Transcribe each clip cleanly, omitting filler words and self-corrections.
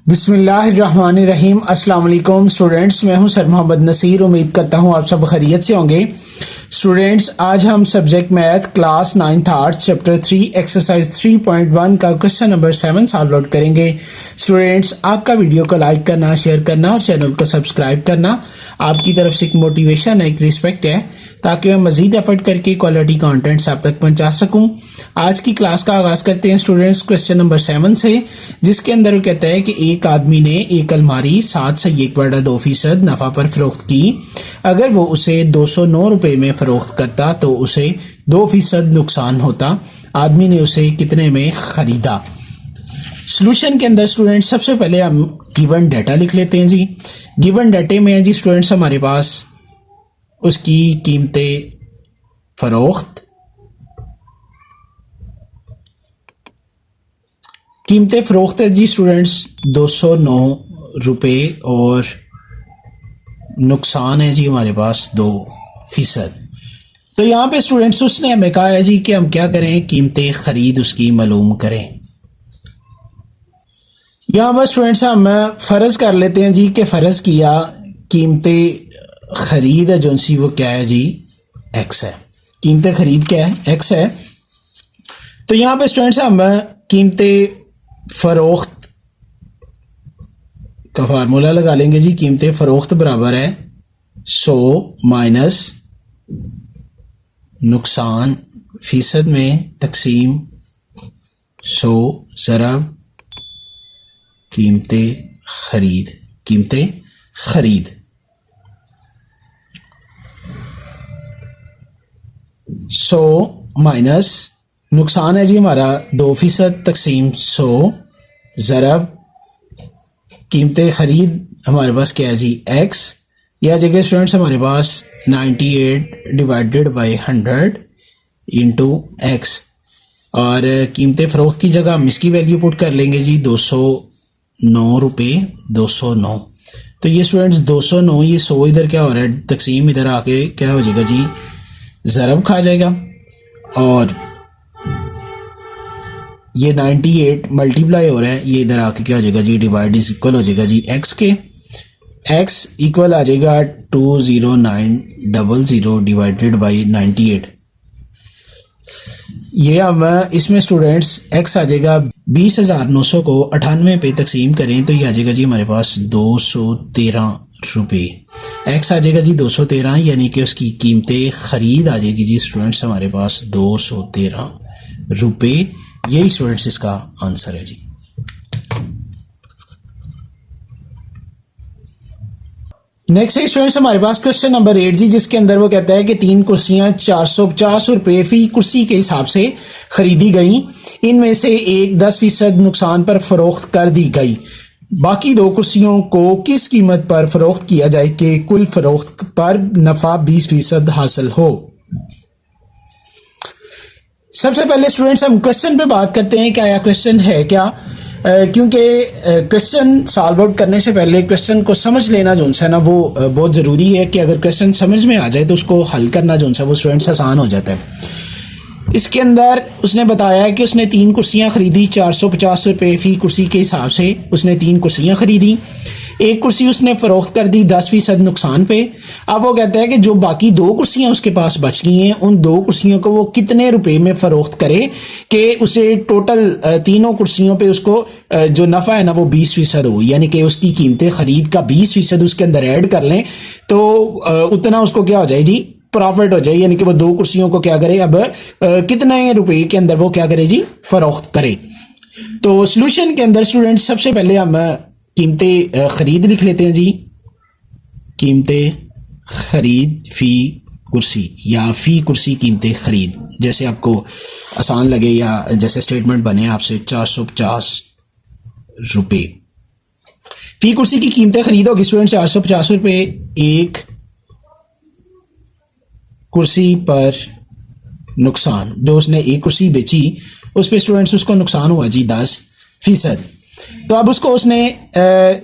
बिस्मिल्लाहिर्रहमानिर्रहीम। अस्सलाम वालेकुम स्टूडेंट्स, मैं हूं सर मोहम्मद नसीर। उम्मीद करता हूं आप सब खैरियत से होंगे। स्टूडेंट्स, आज हम subject math class 9th arts chapter 3 exercise 3.1 का क्वेश्चन नंबर 7 सॉल्व आउट करेंगे। स्टूडेंट्स, आपका वीडियो को लाइक करना, शेयर करना और चैनल को सब्सक्राइब करना आपकी तरफ से एक मोटिवेशन है, एक रिस्पेक्ट है, ताकि मैं मजीद एफर्ट करके क्वालिटी कंटेंट्स आप तक पहुंचा सकूं। आज की क्लास का आगाज करते हैं स्टूडेंट्स क्वेश्चन नंबर 7 से, जिसके अंदर वो कहता है कि एक आदमी ने एक अलमारी 7.2% नफा पर फरोख्त की। अगर वो उसे 209 रुपए में फरोख्त करता तो उसे 2% नुकसान होता। आदमी ने उसे कितने में खरीदा? सोल्यूशन के अंदर स्टूडेंट सबसे पहले हम गिवन डाटा लिख लेते हैं जी। गिवन डाटे में है जी स्टूडेंट्स हमारे पास उसकी कीमतें फरोख्त, कीमतें फरोख्त है जी स्टूडेंट्स 209 रुपए और नुकसान है जी हमारे पास 2%। तो यहाँ पे स्टूडेंट्स उसने हमें कहा है जी कि हम क्या करें, कीमतें खरीद उसकी मालूम करें। यहाँ पर स्टूडेंट्स हम फर्ज कर लेते हैं जी कि फर्ज किया कीमतें खरीद है जो सी वो क्या है जी, एक्स है। कीमतें खरीद क्या है, एक्स है। तो यहाँ पे स्टूडेंट्स हम कीमतें फरोख्त का फार्मूला लगा लेंगे जी। कीमतें फरोख्त बराबर है 100 माइनस नुकसान फीसद में तकसीम 100 ज़रब कीमतें खरीद। कीमतें खरीद 100 माइनस नुकसान है जी हमारा 2% तकसीम 100 ज़रब कीमतें खरीद हमारे पास क्या है जी, एक्स। यह जगह स्टूडेंट्स हमारे पास 98 डिवाइडेड बाई 100 इंटू एक्स, और कीमतें फ़रोख्त की जगह हम इसकी वैल्यू पुट कर लेंगे जी 209 रुपये 209। तो ये स्टूडेंट्स 209, ये 100 इधर क्या हो रहा है, तकसीम इधर आके क्या हो जाएगा जी, ज़रब खा जाएगा, और ये 98 मल्टीप्लाई हो रहा है, ये इधर आके क्या हो जाएगा जी, डिवाइड इज इक्वल हो जाएगा जी एक्स के। एक्स इक्वल आ जाएगा 20900 डिवाइडेड बाई 98। ये हम इसमें स्टूडेंट्स एक्स आ जाएगा 20,900 को 98 पे तकसीम करें तो ये आ जाएगा जी हमारे पास 213 रुपये। एक्स आ जाएगा जी 213, यानी कि उसकी कीमतें खरीद आ जाएगी जी स्टूडेंट्स हमारे पास 213 रुपये। यही स्टूडेंट्स इसका आंसर है जी। नेक्स्ट है स्टूडेंट्स हमारे पास क्वेश्चन नंबर 8 जी, जिसके अंदर वो कहता है कि 3 कुर्सियां 450 रुपये फी कुर्सी के हिसाब से खरीदी गई। इनमें से एक 10% नुकसान पर फरोख्त कर दी गई। बाकी 2 कुर्सियों को किस कीमत पर फरोख्त किया जाए कि कुल फरोख्त पर नफा 20% हासिल हो? सबसे पहले स्टूडेंट्स हम क्वेश्चन पे बात करते हैं कि आया क्वेश्चन है क्या, क्योंकि क्वेश्चन सॉल्व आउट करने से पहले क्वेश्चन को समझ लेना जो है ना वो बहुत ज़रूरी है कि अगर क्वेश्चन समझ में आ जाए तो उसको हल करना जो है वो स्टूडेंट्स आसान हो जाता है। इसके अंदर उसने बताया है कि उसने 3 कुर्सियां खरीदी 450 रुपये फी कुर्सी के हिसाब से उसने 3 कुर्सियां खरीदी। एक कुर्सी उसने फरोख्त कर दी 10% नुकसान पे। अब वो कहता है कि जो बाकी 2 कुर्सियां उसके पास बच गई हैं उन 2 कुर्सियों को वो कितने रुपए में फरोख्त करे कि उसे टोटल तीनों कुर्सियों पे उसको जो नफ़ा है ना वो 20% हो, यानी कि उसकी कीमतें खरीद का 20% उसके अंदर ऐड कर लें तो उतना उसको क्या हो जाए जी, प्रॉफिट हो जाए। यानी कि वो 2 कुर्सियों को क्या करे, अब कितने रुपए के अंदर वो क्या करे जी, फरोख्त करे। तो सोल्यूशन के अंदर स्टूडेंट सबसे पहले हम कीमतें खरीद लिख लेते हैं जी। कीमतें खरीद फी कुर्सी या फी कुर्सी कीमतें खरीद, जैसे आपको आसान लगे या जैसे स्टेटमेंट बने आपसे 450 रुपये फी कुर्सी की कीमतें खरीद होगी स्टूडेंट 450 रुपये। एक कुर्सी पर नुकसान, जो उसने एक कुर्सी बेची उस पर स्टूडेंट्स उसको नुकसान हुआ जी 10%। तो अब उसको उसने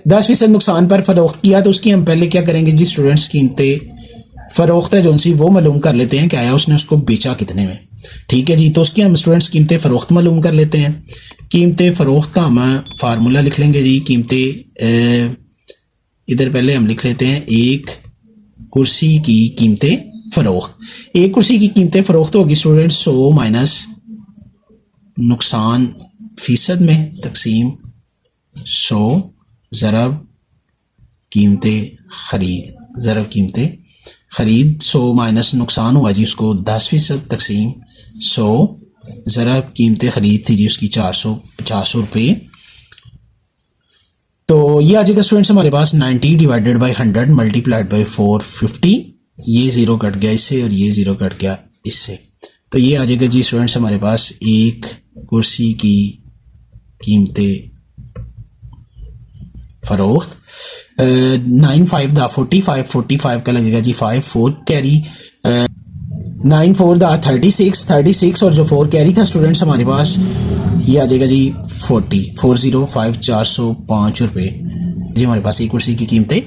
10% नुकसान पर फरोख्त किया, तो उसकी हम पहले क्या करेंगे जी स्टूडेंट्स, कीमतें फरोख्त है जो सी वो मालूम कर लेते हैं कि आया उसने उसको बेचा कितने में। ठीक है जी। तो उसकी हम स्टूडेंट्स कीमतें फ़रोख्त मालूम कर लेते हैं। कीमतें फ़रोख्त का हम फार्मूला लिख लेंगे जी। कीमतें इधर पहले हम लिख लेते हैं एक कुर्सी की कीमतें फ़रोख्त। एक कुर्सी की कीमतें फ़रोख्त होगी स्टूडेंट्स 100 माइनस नुकसान फीसद में तकसीम 100 ज़रब कीमतें खरीद। ज़रब कीमतें खरीद 100 माइनस नुकसान हुआ जी उसको 10% तकसीम 100 ज़रब कीमतें खरीद थी जी उसकी 450 रुपये। तो ये आ जाएगा स्टूडेंट्स हमारे पास 90 डिवाइडेड बाई 100 मल्टीप्लाइड बाई 450। ये ज़ीरो कट गया इससे और ये ज़ीरो कट गया इससे। तो ये आ जाएगा जी स्टूडेंट्स हमारे पास एक कुर्सी की कीमतें फ़रोख्त। 9 5 दा 45 45 का लगेगा जी 5 4 कैरी 9 4 दा 36 36 और जो 4 कैरी था स्टूडेंट्स हमारे पास ये आ जाएगा जी 40 405 405 रुपये जी हमारे पास एक कुर्सी की कीमतें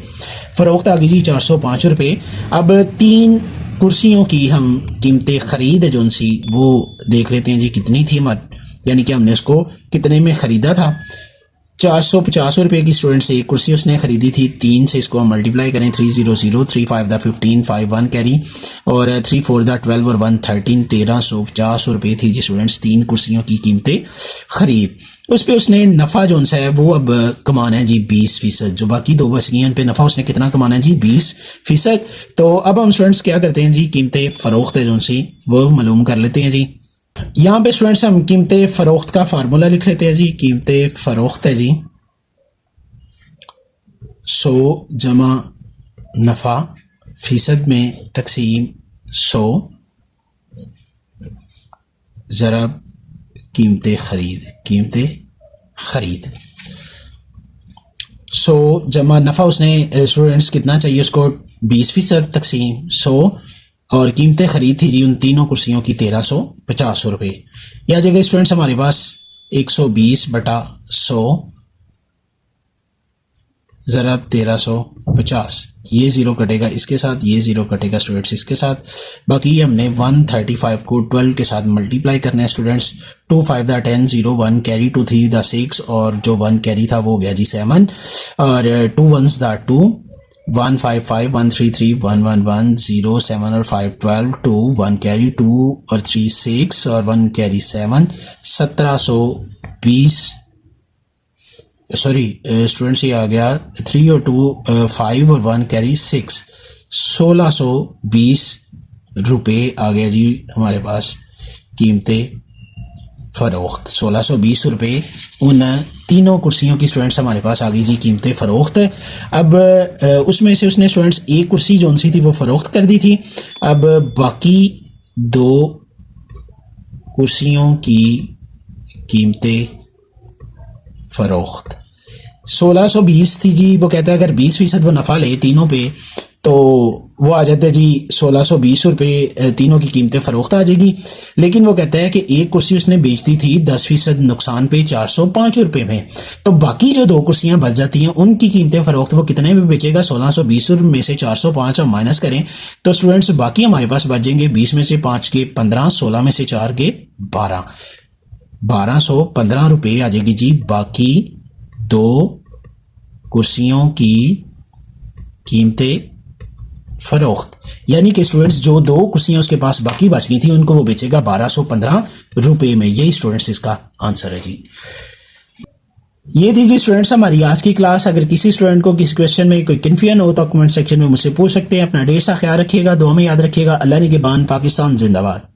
फ़रोख्त आ गई जी 405 रुपये। अब 3 कुर्सियों की हम कीमतें ख़रीद जो उनसी वो देख लेते हैं जी कितनी थी हमारी, यानी कि हमने उसको कितने में ख़रीदा था। 450 रुपये की स्टूडेंट से एक कुर्सी उसने खरीदी थी। 3 से इसको हम मल्टीप्लाई करें 300 3 5 दा 15 5 1 कैरी और 3 4 दा 12 और 1 13 1350 रुपये थी जी स्टूडेंट्स 3 कुर्सियों की कीमतें खरीद। उस पर उसने नफ़ा जो है वो अब कमाना है जी 20%। जो बाकी 2 बच गई हैं उन पर नफ़ा उसने कितना कमाना है जी 20%। तो अब हम स्टूडेंट्स क्या करते हैं जी कीमतें फ़रोख्त है जो उनसी वो मालूम कर लेते हैं जी। यहाँ पे स्टूडेंट्स हम कीमतें फ़रोख्त का फार्मूला लिख लेते हैं जी। कीमतें फ़रोख्त है जी 100 जमा नफ़ा फीसद में तकसीम 100 ज़रब कीमतें खरीद 100 जमा नफ़ा उसने स्टूडेंट्स कितना चाहिए उसको 20% तकसीम 100 और कीमतें खरीद थी जी उन तीनों कुर्सियों की 1350 रुपये। यह जगह स्टूडेंट्स हमारे पास 120 बटा 100 ज़रब 1350 ये ज़ीरो कटेगा इसके साथ, ये ज़ीरो कटेगा स्टूडेंट्स इसके साथ। बाकी हमने 135 को 12 के साथ मल्टीप्लाई करना है स्टूडेंट्स। 2 5 दा 10 0 1 कैरी 2 3 दा 6 और जो 1 कैरी था वो हो गया जी 7 और 2 1 दा 2 1 5 5 1 3 3 1 1 1 0 7 और 5 12 2 1 कैरी 2 और 3 6 और 1 कैरी 7 1720 सॉरी स्टूडेंट्स ये आ गया 3 और 2 5 और 1 कैरी 6 1620 रुपये आ गया जी हमारे पास कीमतें फ़रोख्त। 1620 रुपये उन तीनों कुर्सियों की स्टूडेंट्स हमारे पास आ गई जी कीमतें फ़रोख्त। अब उसमें से उसने स्टूडेंट्स एक कुर्सी जो सी थी वो फ़रोख्त कर दी थी। अब बाकी 2 कुर्सियों की कीमतें फ़रोख्त 1620 थी जी। वो कहता है अगर 20% वो नफ़ा ले तीनों पे तो वो आ जाता है जी 1620 रुपये तीनों की कीमतें फ़रोख्त आ जाएगी। लेकिन वो कहता है कि एक कुर्सी उसने बेच दी थी 10% नुकसान पे 405 रुपये में। तो बाकी जो 2 कुर्सियां बच जाती हैं उनकी कीमतें फ़रोख्त वो कितने में बेचेगा 1620 में से 405 हम माइनस करें तो स्टूडेंट्स बाकी हमारे पास बच जाएंगे 20 में से 5 के 15 16 में से 4 के 12 1215 रुपये आ जाएगी जी बाकी 2 कुर्सियों की कीमतें फ़रोख्त। यानी कि स्टूडेंट्स जो 2 कुर्सियां उसके पास बाकी बच गई थी उनको वो बेचेगा 1215 रुपये में। यही स्टूडेंट्स इसका आंसर है जी। ये थी जी स्टूडेंट्स हमारी आज की क्लास। अगर किसी स्टूडेंट को किसी क्वेश्चन में कोई कन्फ्यूजन हो तो कमेंट सेक्शन में मुझसे पूछ सकते हैं। अपना ढेर सा ख्याल रखिएगा, दुआ में याद रखिएगा। अल्लाह निगहबान, पाकिस्तान जिंदाबाद।